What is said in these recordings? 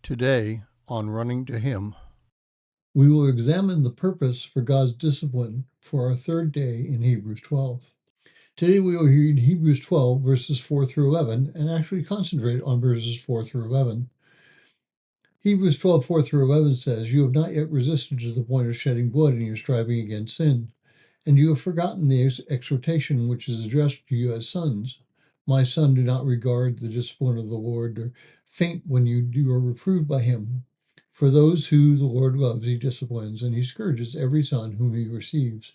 Today, on Running to Him, we will examine the purpose for God's discipline for our third day in Hebrews 12. Today we will read Hebrews 12, verses 4 through 11, and actually concentrate on verses 4 through 11. Hebrews 12, 4 through 11 says, "You have not yet resisted to the point of shedding blood in your striving against sin, and you have forgotten the exhortation which is addressed to you as sons. My son, do not regard the discipline of the Lord, or faint when you are reproved by him. For those who the Lord loves, he disciplines, and he scourges every son whom he receives.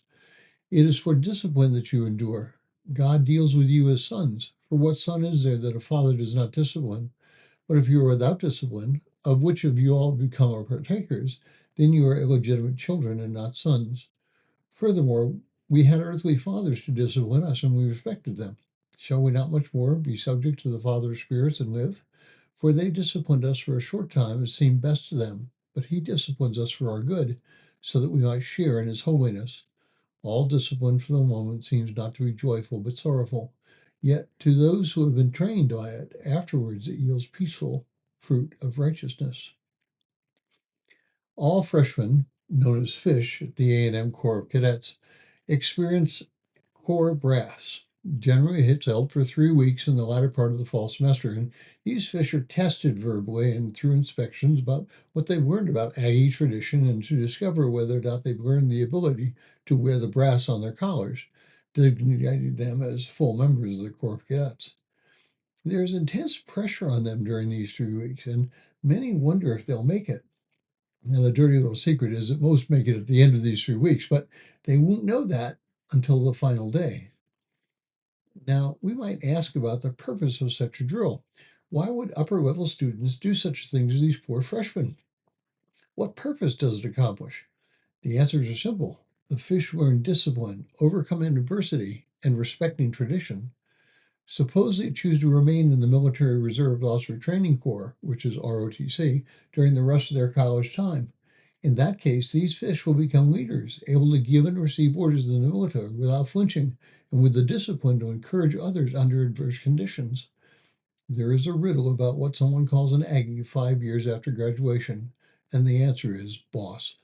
It is for discipline that you endure. God deals with you as sons. For what son is there that a father does not discipline? But if you are without discipline, of which of you all become partakers, then you are illegitimate children and not sons. Furthermore, we had earthly fathers to discipline us, and we respected them. Shall we not much more be subject to the Father of spirits and live? For they disciplined us for a short time as seemed best to them, but he disciplines us for our good, so that we might share in his holiness. All discipline for the moment seems not to be joyful, but sorrowful. Yet to those who have been trained by it, afterwards it yields peaceful fruit of righteousness." All freshmen, known as fish at the A&M Corps of Cadets, experience core brass. Generally, it hits out for 3 weeks in the latter part of the fall semester, and these fish are tested verbally and through inspections about what they've learned about Aggie tradition and to discover whether or not they've learned the ability to wear the brass on their collars, designating them as full members of the Corps of Cadets. There's intense pressure on them during these 3 weeks, and many wonder if they'll make it. Now, the dirty little secret is that most make it at the end of these 3 weeks, but they won't know that until the final day. Now, we might ask about the purpose of such a drill. Why would upper level students do such things as these poor freshmen? What purpose does it accomplish? The answers are simple. The fish learn discipline, overcome adversity, and respecting tradition. Suppose they choose to remain in the Military Reserve Officer Training Corps, which is ROTC, during the rest of their college time. In that case, these fish will become leaders, able to give and receive orders in the military without flinching, and with the discipline to encourage others under adverse conditions. There is a riddle about what someone calls an Aggie 5 years after graduation, and the answer is boss.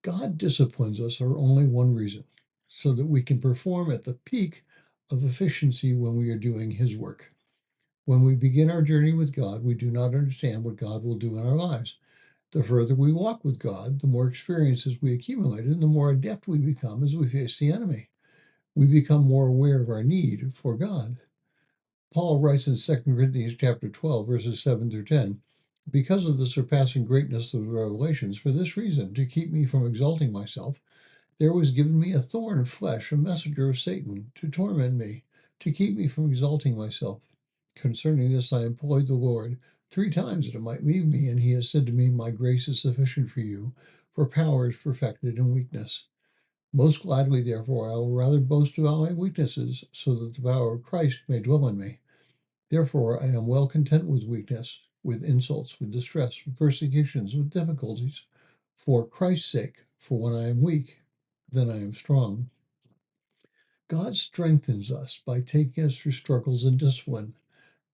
God disciplines us for only one reason, so that we can perform at the peak of efficiency when we are doing his work. When we begin our journey with God, we do not understand what God will do in our lives. The further we walk with God, the more experiences we accumulate, and the more adept we become as we face the enemy. We become more aware of our need for God. Paul writes in 2 Corinthians chapter 12, verses 7 through 10, "Because of the surpassing greatness of the revelations, for this reason, to keep me from exalting myself, there was given me a thorn of flesh, a messenger of Satan, to torment me, to keep me from exalting myself. Concerning this I implored the Lord 3 times that it might leave me, and he has said to me, My grace is sufficient for you, for power is perfected in weakness. Most gladly, therefore, I will rather boast about my weaknesses, so that the power of Christ may dwell in me. Therefore I am well content with weakness, with insults, with distress, with persecutions, with difficulties, for Christ's sake. For when I am weak, then I am strong." God strengthens us by taking us through struggles and discipline.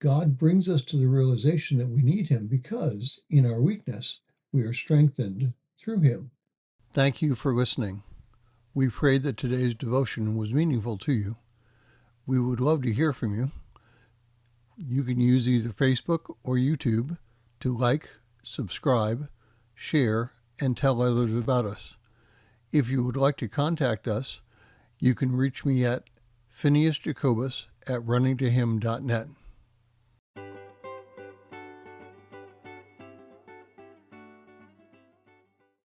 God brings us to the realization that we need him because, in our weakness, we are strengthened through him. Thank you for listening. We pray that today's devotion was meaningful to you. We would love to hear from you. You can use either Facebook or YouTube to like, subscribe, share, and tell others about us. If you would like to contact us, you can reach me at phineasjacobus@runningtohim.net.